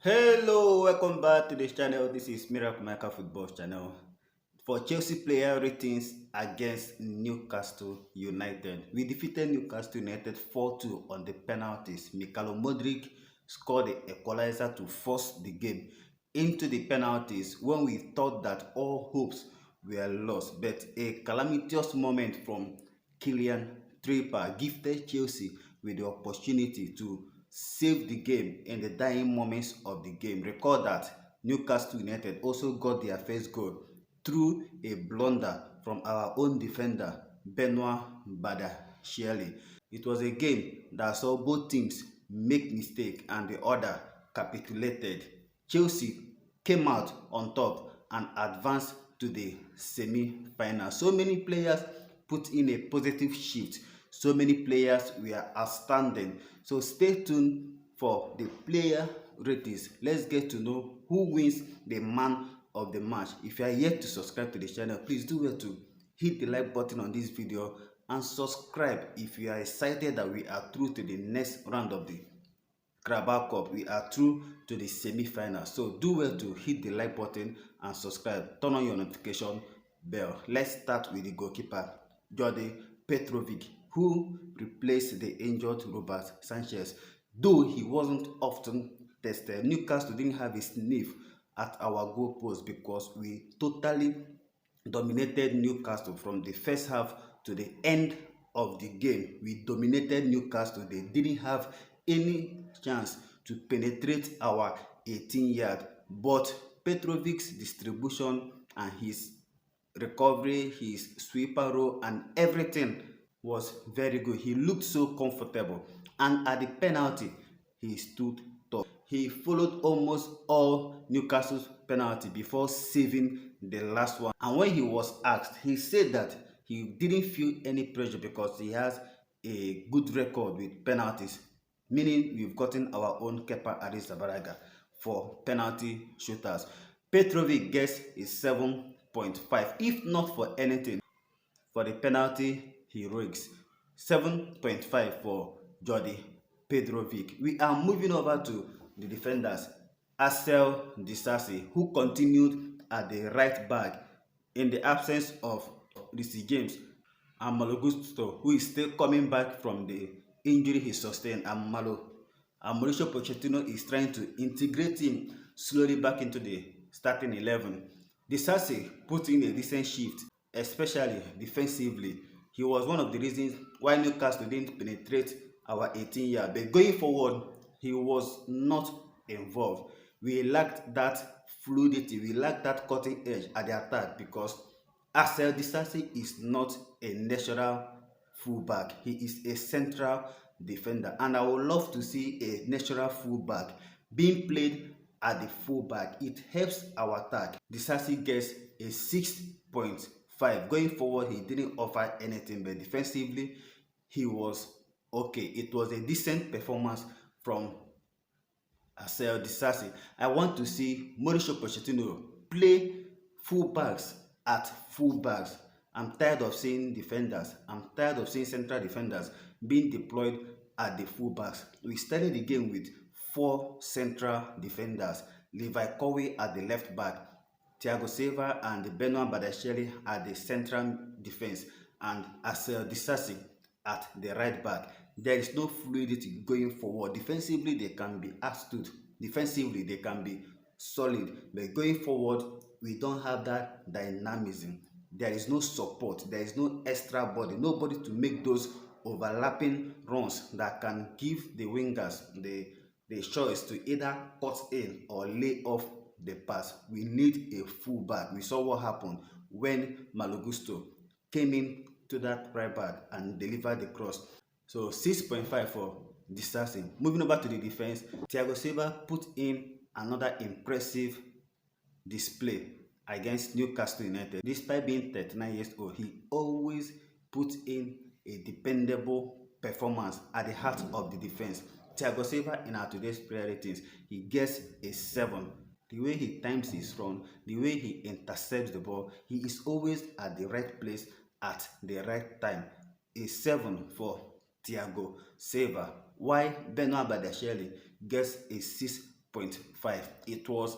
Hello, welcome back to this channel. This is Miracle Maker Football channel. For Chelsea player ratings against Newcastle United, we defeated Newcastle United 4-2 on the penalties. Mudryk scored the equalizer to force the game into the penalties when we thought that all hopes were lost. But a calamitous moment from Kylian Trippier gifted Chelsea with the opportunity to save the game in the dying moments of the game. Recall that Newcastle United also got their first goal through a blunder from our own defender, Benoit Badiashile. It was a game that saw both teams make mistakes and the other capitulated. Chelsea came out on top and advanced to the semi-final. So many players put in a positive shift. So many players were outstanding. So stay tuned for the player ratings. Let's get to know who wins the man of the match. If you are yet to subscribe to the channel, please do well to hit the like button on this video and subscribe if you are excited that we are through to the next round of the CARABAO Cup. We are through to the semi-final. So do well to hit the like button and subscribe. Turn on your notification bell. Let's start with the goalkeeper, Petrovic, who replaced the injured Robert Sanchez. Though he wasn't often tested, Newcastle didn't have a sniff at our goal post because we totally dominated Newcastle from the first half to the end of the game. We dominated Newcastle. They didn't have any chance to penetrate our 18-yard. But Petrovic's distribution and his recovery, his sweeper role and everything was very good. He looked so comfortable, and at the penalty he stood tall. He followed almost all Newcastle's penalty before saving the last one. And when he was asked, he said that he didn't feel any pressure because he has a good record with penalties, meaning we've gotten our own Kepa Arrizabalaga for penalty shooters. Petrovic gets a 7.5, if not for anything, for the penalty heroics. 7.5 for Petrovic. We are moving over to the defenders. Axel Disasi, who continued at the right back in the absence of Reece James, and Malo Gusto, who is still coming back from the injury he sustained, and Mauricio Pochettino is trying to integrate him slowly back into the starting 11. Disasi put in a decent shift, especially defensively. He was one of the reasons why Newcastle didn't penetrate our 18-yard. But going forward, he was not involved. We lacked that fluidity. We lacked that cutting edge at the attack because Axel Disasi is not a natural fullback. He is a central defender. And I would love to see a natural fullback being played at the fullback. It helps our attack. Disasi gets a 6.5. Going forward, he didn't offer anything, but defensively, he was okay. It was a decent performance from Axel Disasi. I want to see Mauricio Pochettino play fullbacks at fullbacks. I'm tired of seeing defenders. I'm tired of seeing central defenders being deployed at the fullbacks. We started the game with 4 central defenders. Levi Colwill at the left back, Thiago Silva and Benoit Badiashile at the central defense, and Axel Disasi at the right back. There is no fluidity going forward. Defensively, they can be astute. Defensively, they can be solid. But going forward, we don't have that dynamism. There is no support. There is no extra body. Nobody to make those overlapping runs that can give the wingers the choice to either cut in or lay off the pass. We need a fullback. We saw what happened when Malo Gusto came in to that right back and delivered the cross. So 6.5 for Disasi. Moving over to the defense, Thiago Silva put in another impressive display against Newcastle United. Despite being 39 years old, he always puts in a dependable performance at the heart of the defense. Thiago Silva, in our today's player ratings, he gets a 7. The way he times his run, the way he intercepts the ball, he is always at the right place at the right time. A 7 for Thiago Silva. Why Benoit Badiashile gets a 6.5. It was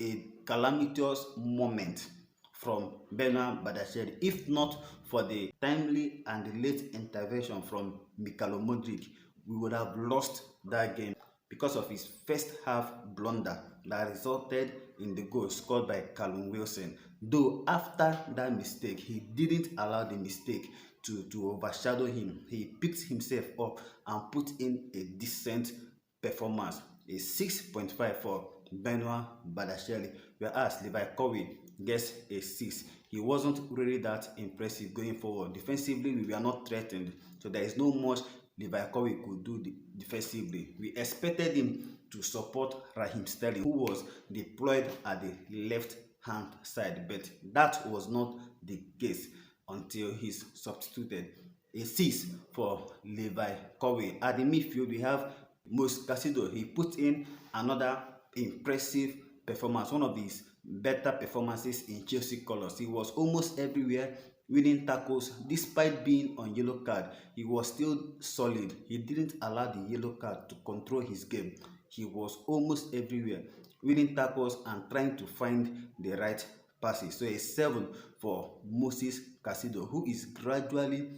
a calamitous moment from Benoit Badiashile. If not for the timely and late intervention from Mudryk, we would have lost that game because of his first half blunder that resulted in the goal scored by Callum Wilson. Though after that mistake, he didn't allow the mistake to overshadow him. He picked himself up and put in a decent performance. A 6.5 for Benoit Badiashile, whereas Levi Colwill gets a 6. He wasn't really that impressive going forward. Defensively, we were not threatened, so there is no much Levi Colwill could do defensively. We expected him to support Raheem Sterling, who was deployed at the left-hand side, but that was not the case until he's substituted. A 6 for Levi Colwill. At the midfield, we have Motm Casido. He put in another impressive performance, one of his better performances in Chelsea colours. He was almost everywhere, winning tackles. Despite being on yellow card, he was still solid. He didn't allow the yellow card to control his game. He was almost everywhere, winning tackles and trying to find the right passes. So a 7 for Motm Casido, who is gradually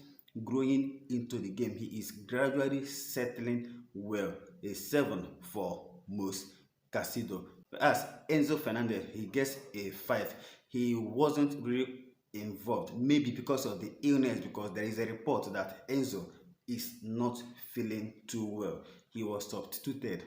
growing into the game. He is gradually settling well. A 7 for Motm Casido. As Enzo Fernandez, he gets a 5. He wasn't really involved, maybe because of the illness, because there is a report that Enzo is not feeling too well. He was substituted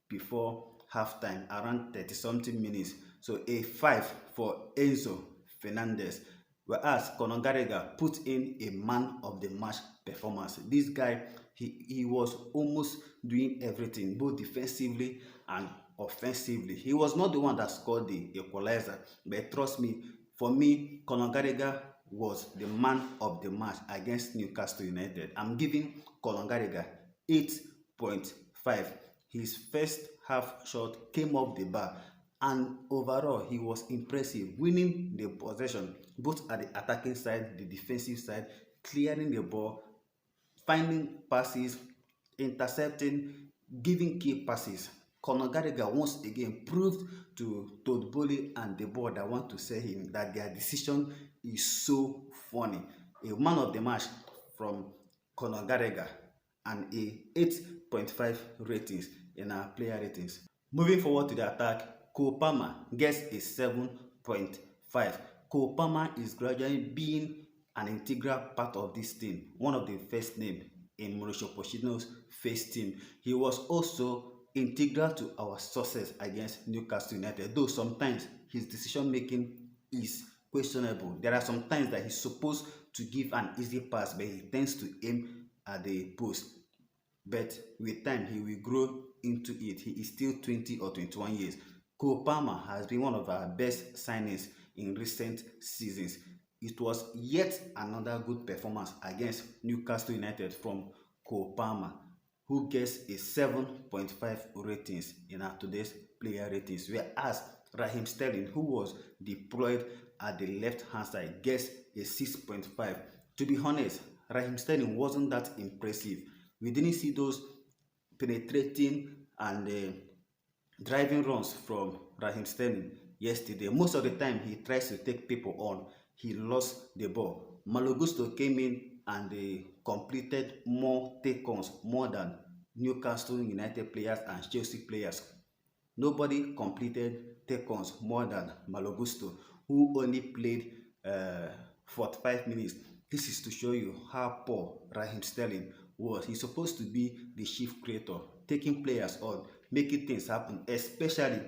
before halftime, around 30-something minutes. So a 5 for Enzo Fernandez. Whereas Conor Gallagher put in a man of the match performance. This guy, he was almost doing everything, both defensively and offensively. He was not the one that scored the equalizer, but trust me, for me, Conor Gallagher was the man of the match against Newcastle United. I'm giving Conor Gallagher 8.5. His first half shot came off the bar, and overall he was impressive, winning the possession both at the attacking side, the defensive side, clearing the ball, finding passes, intercepting, giving key passes. Conor Gallagher once again proved to Todd Boehly and the board that want to sell him that their decision is so funny. A man of the match from Conor Gallagher and a 8.5 ratings in our player ratings. Moving forward to the attack, Cole Palmer gets a 7.5. Cole Palmer is gradually being an integral part of this team, one of the first names in Mauricio Pochettino's first team. He was also integral to our success against Newcastle United, though sometimes his decision making is questionable. There are some times that he's supposed to give an easy pass, but he tends to aim at the post. But with time, he will grow into it. He is still 20 or 21 years. Cole Palmer has been one of our best signings in recent seasons. It was yet another good performance against Newcastle United from Cole Palmer, who gets a 7.5 ratings in our today's player ratings, whereas Raheem Sterling, who was deployed at the left-hand side, gets a 6.5. To be honest, Raheem Sterling wasn't that impressive. We didn't see those penetrating and driving runs from Raheem Sterling yesterday. Most of the time, he tries to take people on. He lost the ball. Malo Gusto came in and they completed more take-ons, more than Newcastle United players and Chelsea players. Nobody completed take-ons more than Malo Gusto, who only played 45 minutes. This is to show you how poor Raheem Sterling was. He's supposed to be the chief creator, taking players on, making things happen, especially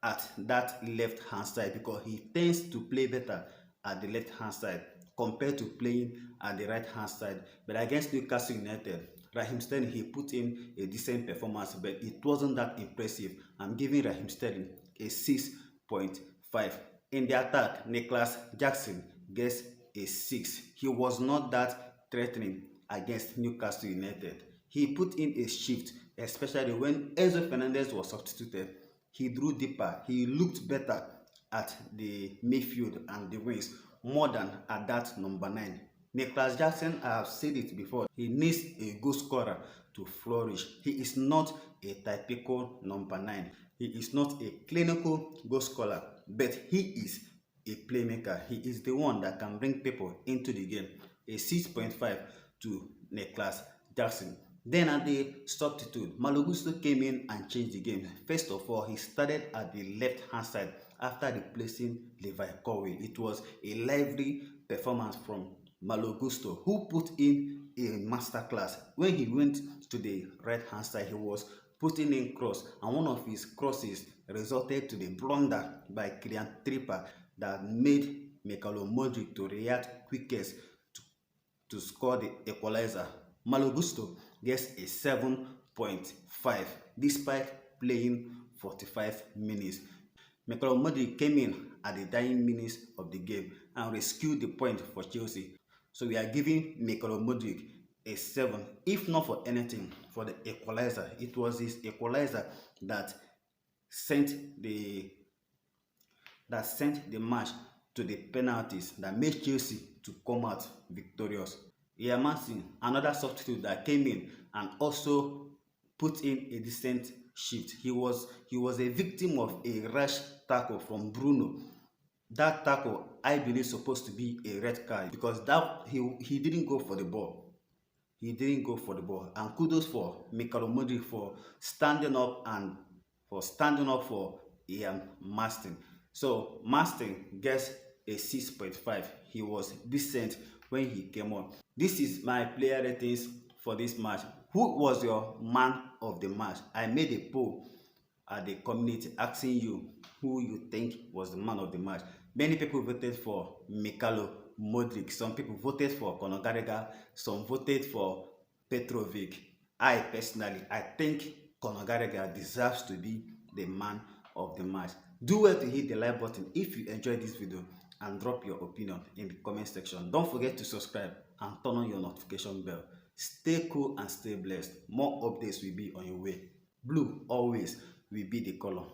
at that left-hand side, because he tends to play better at the left-hand side compared to playing at the right-hand side. But against Newcastle United, Raheem Sterling, he put in a decent performance, but it wasn't that impressive. I'm giving Raheem Sterling a 6.5. In the attack, Nicholas Jackson gets a 6. He was not that threatening against Newcastle United. He put in a shift, especially when Enzo Fernandez was substituted. He drew deeper. He looked better at the midfield and the wings more than at that number 9. Nicholas Jackson, I have said it before, he needs a goal scorer to flourish. He is not a typical number 9. He is not a clinical goal scorer, but he is a playmaker. He is the one that can bring people into the game. A 6.5 to Nicholas Jackson. Then at the substitute, Malogusto came in and changed the game. First of all, he started at the left-hand side after replacing Levi Colwill. It was a lively performance from Malogusto, who put in a masterclass. When he went to the right-hand side, he was putting in cross, and one of his crosses resulted to the blunder by Kylian Trippier that made Mudryk to react quickest to score the equalizer. Malogusto gets a 7.5 despite playing 45 minutes. Mudryk came in at the dying minutes of the game and rescued the point for Chelsea. So we are giving Mudryk a 7, if not for anything, for the equalizer. It was his equalizer that sent the match to the penalties, that made Chelsea to come out victorious. Yamansi, another substitute that came in and also put in a decent shift. He was a victim of a rash tackle from Bruno. That tackle, I believe, supposed to be a red card because that he didn't go for the ball. He didn't go for the ball. And kudos for Mudryk for standing up for Ian Maston. So Maston gets a 6.5. He was decent when he came on. This is my player ratings for this match. Who was your man of the match? I made a poll at the community asking you who you think was the man of the match. Many people voted for Mudryk. Some people voted for Conor Gallagher. Some voted for Petrovic. I personally, I think Conor Gallagher deserves to be the man of the match. Do well to hit the like button if you enjoyed this video and drop your opinion in the comment section. Don't forget to subscribe and turn on your notification bell. Stay cool and stay blessed. More updates will be on your way. Blue always will be the color.